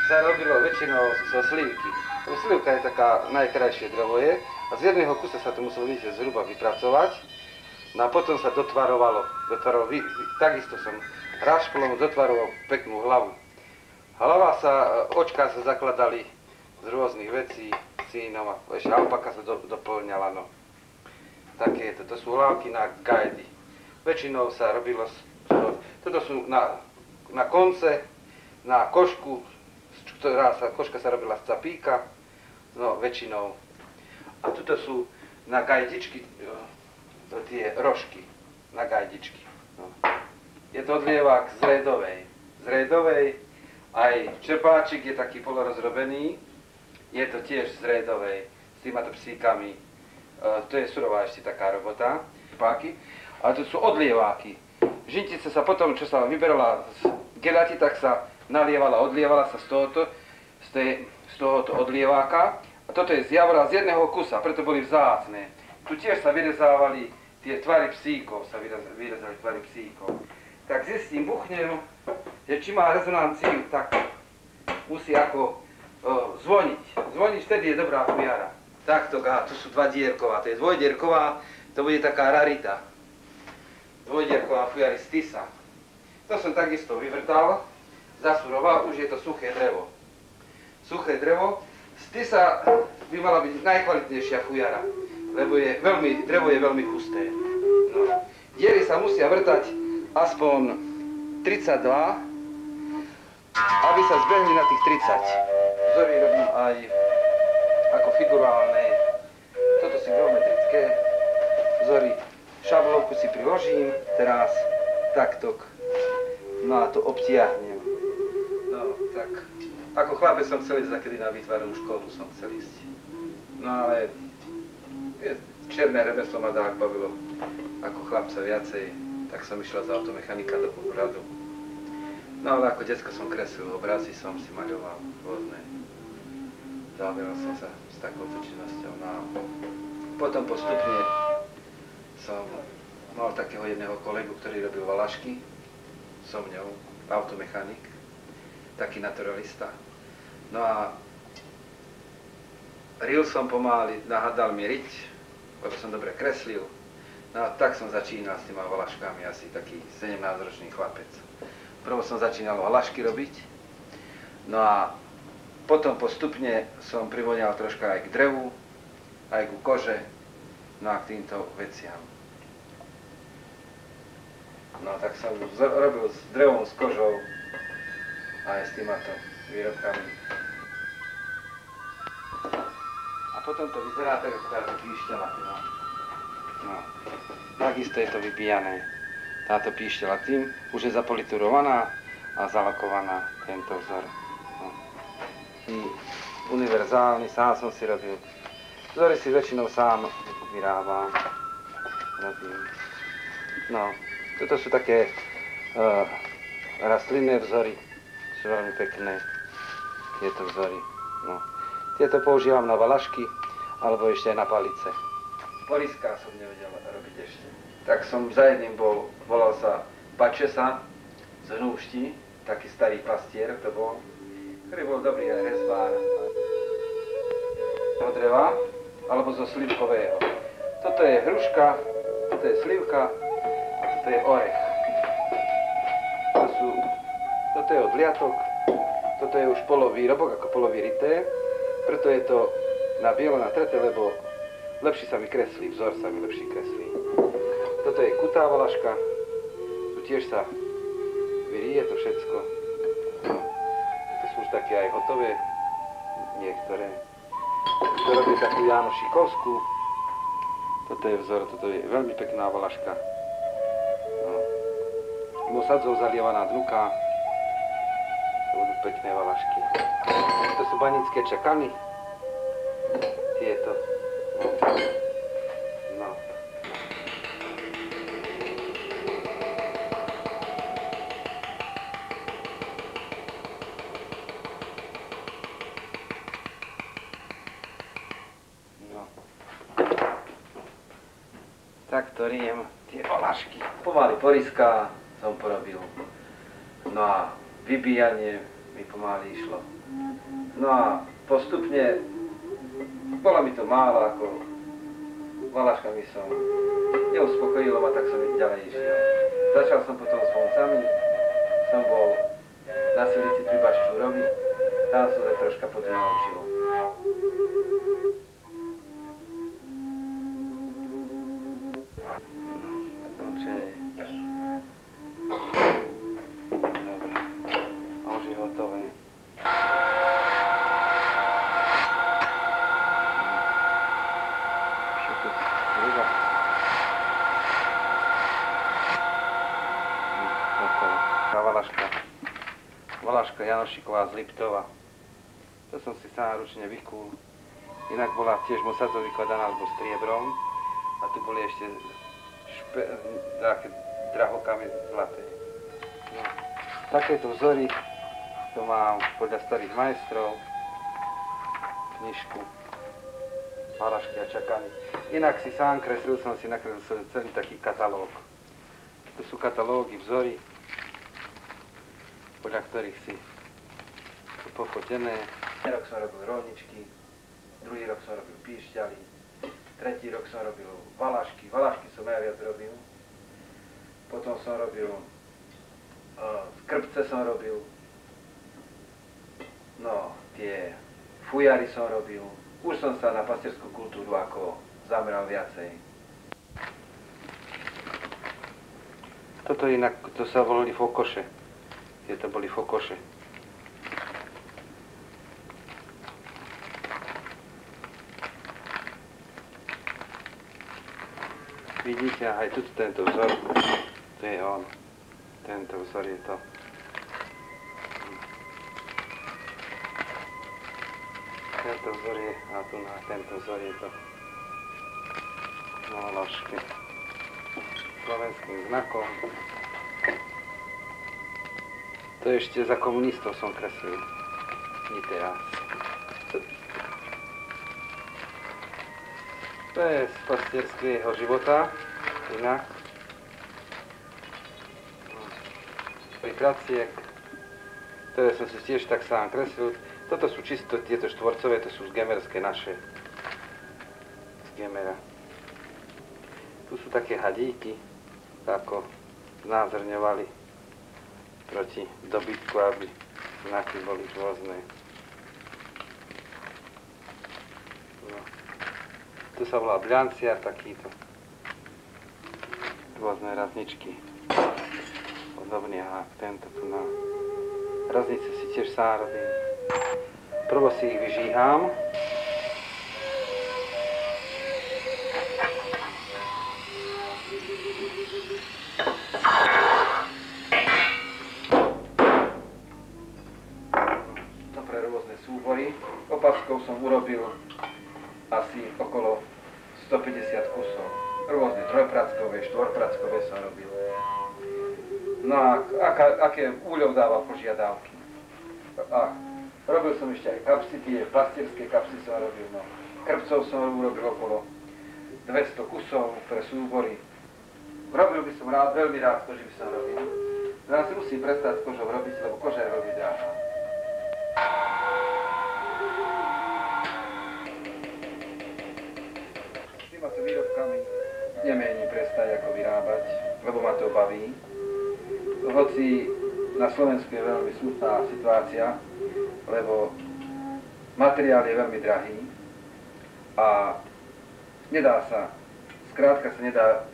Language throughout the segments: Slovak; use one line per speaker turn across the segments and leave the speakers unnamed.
Sa robilo väčšinou zo slivky. Slivka je taká najkrajšie drevo je a z jedného kusa sa to muselo vidieť zhruba vypracovať. No a potom sa dotvarovalo. Takisto som rašplom dotvaroval peknú hlavu. Očká sa zakladali z rôznych vecí, sínom a ešte alpaka sa doplňala. No. Takéto, to sú hlavky na gajdy. Väčšinou sa robilo, toto sú na konce, na košku, koška sa robila z capíka, no väčšinou. A tuto sú na gajdičky, tie rožky, na gajdičky. No. Je to odlievák z rédovej, aj čerpáčik je taký polorozrobený, je to tiež z rédovej, s týmato psíkami. To je surová ešte taká robota, páky. A to sú odlieváky. Žintice sa potom, čo sa vyberala z gelati, tak sa odlievala sa z tohoto odlieváka. A toto je z javora z jedného kusa, preto boli vzácne. Tu tiež sa vyrezávali tie tvary psíkov, vyrezali tvary psíkov. Tak zistím, buchnem, že či má rezonanciu, tak musí ako zvoniť. Zvoniť, vtedy je dobrá fujara. Takto, tu sú dva dierková, to je dvojdierková, to bude taká rarita. Dvojdierková fujary z Tisa. To som takisto vyvrtal, zasuroval, už je to suché drevo. Suché drevo, z Tisa by mala byť najkvalitnejšia fujara, lebo drevo je veľmi husté. No. Diery sa musia vrtať aspoň 32, aby sa zbehli na tých 30. Vzory robím aj ako figurálne, toto si geometrické vzory. Šablovku si priložím, teraz takto, no a to obtiahnem. No tak, ako chlapec som chcel ísť zakedy na výtvarnú školu, som chcel ísť. No ale černé remeslo ma tak bavilo ako chlapca viacej, tak som išiel za automechanika do Popradu. No ale ako decko som kreslil obrazy, som si maľoval rôzne. Zaoberal som sa s takouto činnosťou. No a potom postupne som mal takého jedného kolegu, ktorý robil valašky so mňou, automechanik, taký naturalista. No a ril som pomaly, nahádal mi riť, lebo som dobre kreslil. No a tak som začínal s týma valaškami, asi taký 17-ročný chlapec. Prvo som začínal valašky robiť, no a potom postupne som privoňal troška aj k drevu, aj ku kože, no a k týmto veciam. No tak som robil s drevom, s kožou, aj s týmato výrobkami. A potom to vyzerá tak, ako táto píšťala. No. Takisto je to vybíjané. Táto píšťala tým už je zapoliturovaná a zalakovaná, tento vzor. No. Univerzálny, sám som si robil. Vzory si väčšinou sám vyrábam. Robím. No. Toto sú také rastlinné vzory, sú veľmi pekné, tieto vzory. No. Tieto používam na valašky, alebo ešte aj na palice. Poriská som nevedel robiť ešte. Tak som za jedným volal sa Pačesa z Hnúšti, taký starý pastier to bol, ktorý bol dobrý aj rezbár. Od dreva, alebo zo slivkového. Toto je hruška, toto je slivka, to je orech. Toto je odliatok, toto je už polovýrobok, ako polovýrité, preto je to na bielo natreté, lebo lepšie sa mi kreslí, vzor sa mi lepšie kreslí. Toto je kutá valaška, tu tiež sa vyríje to všetko. No, to sú už také aj hotové, niektoré. To robí takú Jánu Šikovskú, Toto je vzor, toto je veľmi pekná valaška. No. Mosadzou zalievaná dnuka. To budú pekné valašky. To sú banické čakany. Tieto. No. Takto riem tie valašky. Pomaly poriská som porobil. No a vybíjanie mi pomaly išlo. No a postupne bolo mi to málo, ako valaškami som neuspokojilo ma, tak som ich ďalej išiel. Začal som potom s voncami. Som bol na Silici pri Baščúrovi. Tam som sa troška potom naučil. Valaška Janošiková z Liptova. To som si sám ručne vykúl. Inak bola tiež mosadzou vykladaná alebo striebrom. A tu boli ešte také drahokamy zlaté. No. Takéto vzory to mám podľa starých majstrov. Knižku. Valašky a čakany. Inak si sám kreslil, som si nakreslil celý taký katalóg. To sú katalógy, vzory, podľa ktorých si sú pofotené. Rok som robil rolničky, druhý rok som robil píšťaly, tretí rok som robil valašky. Valašky som najviac robil. Potom som robil, skrbce som robil, no tie fujary som robil. Už som sa na pastierskú kultúru ako zameral viacej. Toto inak, to sa volali fokoše. Tieto boli fokoše. Vidíte, aj tu tento vzor, to je on. Tento vzor je to. Tento vzor je, a tu na tento vzor je to. Na ložke. Slovenským znakom. To ešte za komunistov som kreslil. Nie teraz. To je z pastierského života. Inak. Pripraciek. Ktoré som si tiež tak sám kreslil. Toto sú čisto tieto štvorcové, to sú z gemerské naše. Z gemera. Tu sú také hadíky, ako znázorňovali proti dobytku, aby znaky boli rôzne. No. Tu sa volá bľanciar takýto. Rôzne razničky. Podobne a tento tu na raznice si tiež sám robím. Prvo si ich vyžíham. Opaskov som urobil asi okolo 150 kusov. Rôzne trojprackové, štvorprackové som robil. No a aké úľov dával požiadavky. A robil som ešte aj kapsy, tie pastierské kapsy som robil. No. Krpcov som urobil okolo 200 kusov pre súbory. Robil by som rád, veľmi rád koži by som robil. No si musím prestať s kožou robiť, lebo koža je veľmi drahá. Výrobkami nemení prestať ako vyrábať, lebo ma to baví. Hoci na Slovensku je veľmi smutná situácia, lebo materiál je veľmi drahý a nedá sa, skrátka sa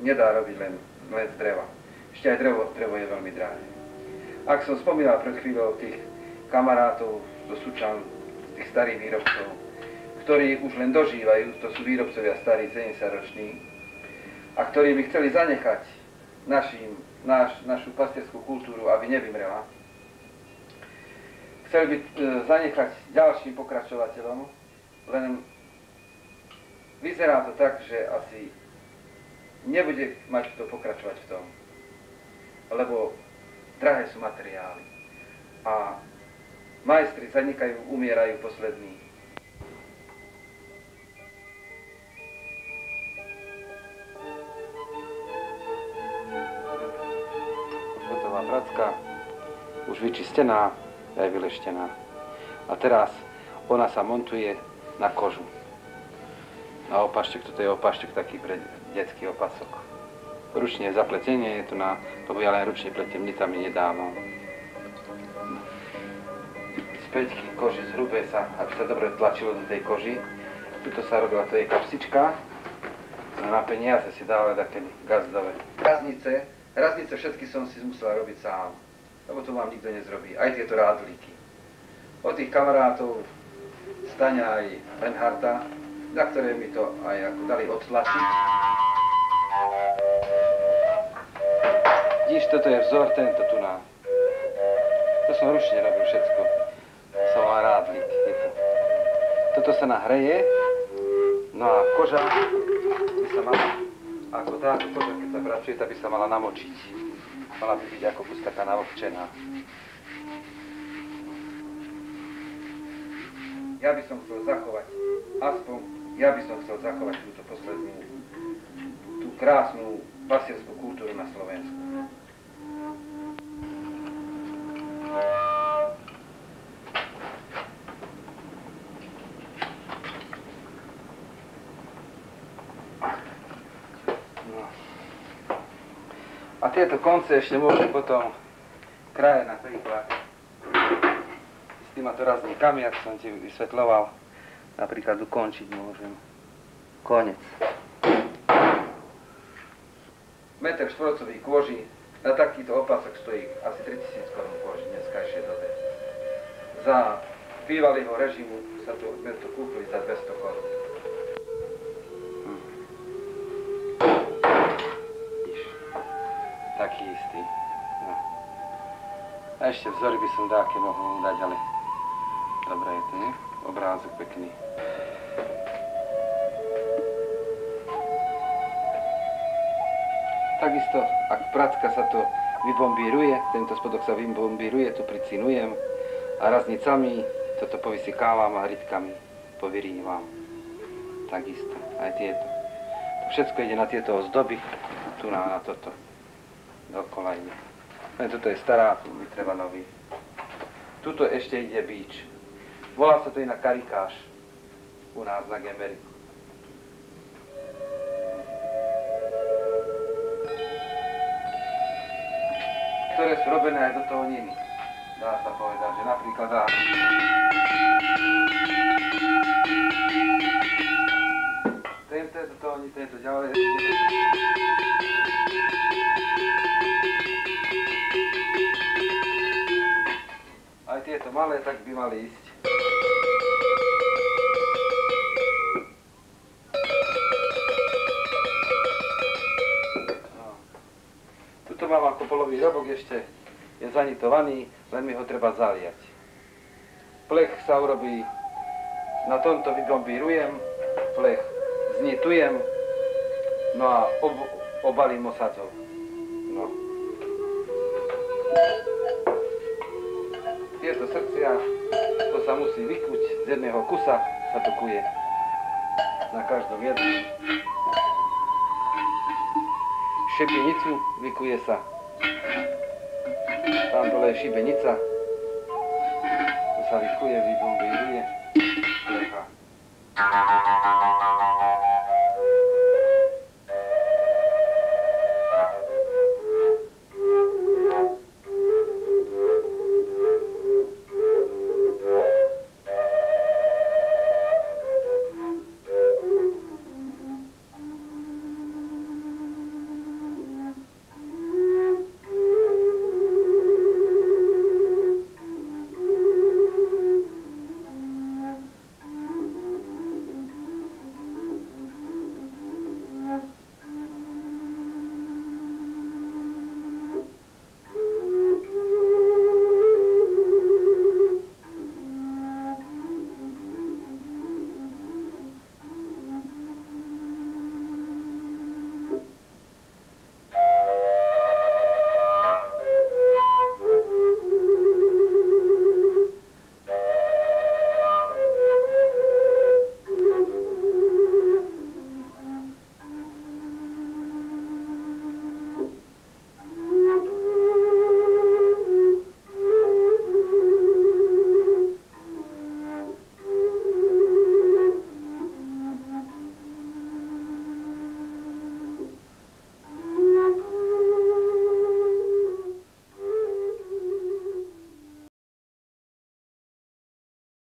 nedá robiť len z dreva. Ešte aj drevo je veľmi drahé. Ak som spomínal pred chvíľou tých kamarátov zo Sučan, z tých starých výrobcov, ktorí už len dožívajú, to sú výrobcovia starí 70-roční, a ktorí by chceli zanechať našu pastierskú kultúru, aby nevymrela, chceli by zanechať ďalším pokračovateľom, len vyzerá to tak, že asi nebude mať kto pokračovať v tom, lebo drahé sú materiály a majstri zanikajú, umierajú poslední. Gotová pracka, už vyčistená, aj vyleštená. A teraz ona sa montuje na kožu. Na opaštek, toto je opaštek taký pre detský opasok. Ručne zapletenie, je tu na, to ja len ručne pletiem, nitami nedávam. Späťky koži zhrubé sa, aby sa dobre tlačilo do tej koži. Tuto sa robila, to je kapsička. Na peniaze si dávali také gazdové. Raznice všetky som si musela robiť sám, lebo to vám nikto nezrobí. Aj tieto rádlíky. Od tých kamarátov Staňa aj Lenharta, za ktoré mi to aj ako dali odtlačiť. Vidíš, toto je vzor, tento tu na. To som ručne robil všetko. Som mal rádlík. Toto sa nahreje, no a koža by sa mala, ako táto koža, keď sa pracuje, tá by sa mala namočiť. Mala by byť ako kus taká navlhčená. Ja by som chcel zachovať, aspoň ja by som chcel zachovať túto poslednú, tú krásnu pastierskú kultúru na Slovensku. No. A tieto konce ešte môžem potom kraje napríklad s týma dorazníkami, ak som ti vysvetľoval, napríklad ukončiť môžem. Konec. Meter štvorcový kôži, na takýto opasok stojí asi 3000 korún kôži dneskajšej dobe. Za bývalého režimu sme to kúpili za 200 korún. Taký istý. No. A ešte vzory by som dáke mohol dať, ale dobré je to, nie? Obrázok pekný. Takisto, ak pracka sa to vybombíruje, tento spodok sa vybombíruje, tu pricinujem a raznicami toto povysykávam a hrytkami povyrývam. Takisto, aj tieto. To všetko ide na tieto ozdoby, tu na toto. Dokola ide. Toto je stará, tu mi treba nový. Tuto ešte ide bíč. Volá sa to inak karikáš u nás na Gemeriku. Ktoré sú robené aj do toho niny. Dá sa povedať, že napríklad dá. Tento je do toho niny, tento ďalej. Aj tieto malé tak by mali ísť. No. Tuto mám ako polový robok ešte, je zanitovaný, len mi ho treba zaliať. Plech sa urobí, na tomto vygombírujem, plech znitujem, no a obalím osadzou. No. Tieto srdcia, to sa musí vykuť, z jedného kusa sa to kuje. Na každom jednom. Šibenicu vykuje sa. Tam dole je šibenica. To sa vykuje, vybombíruje. Plecha.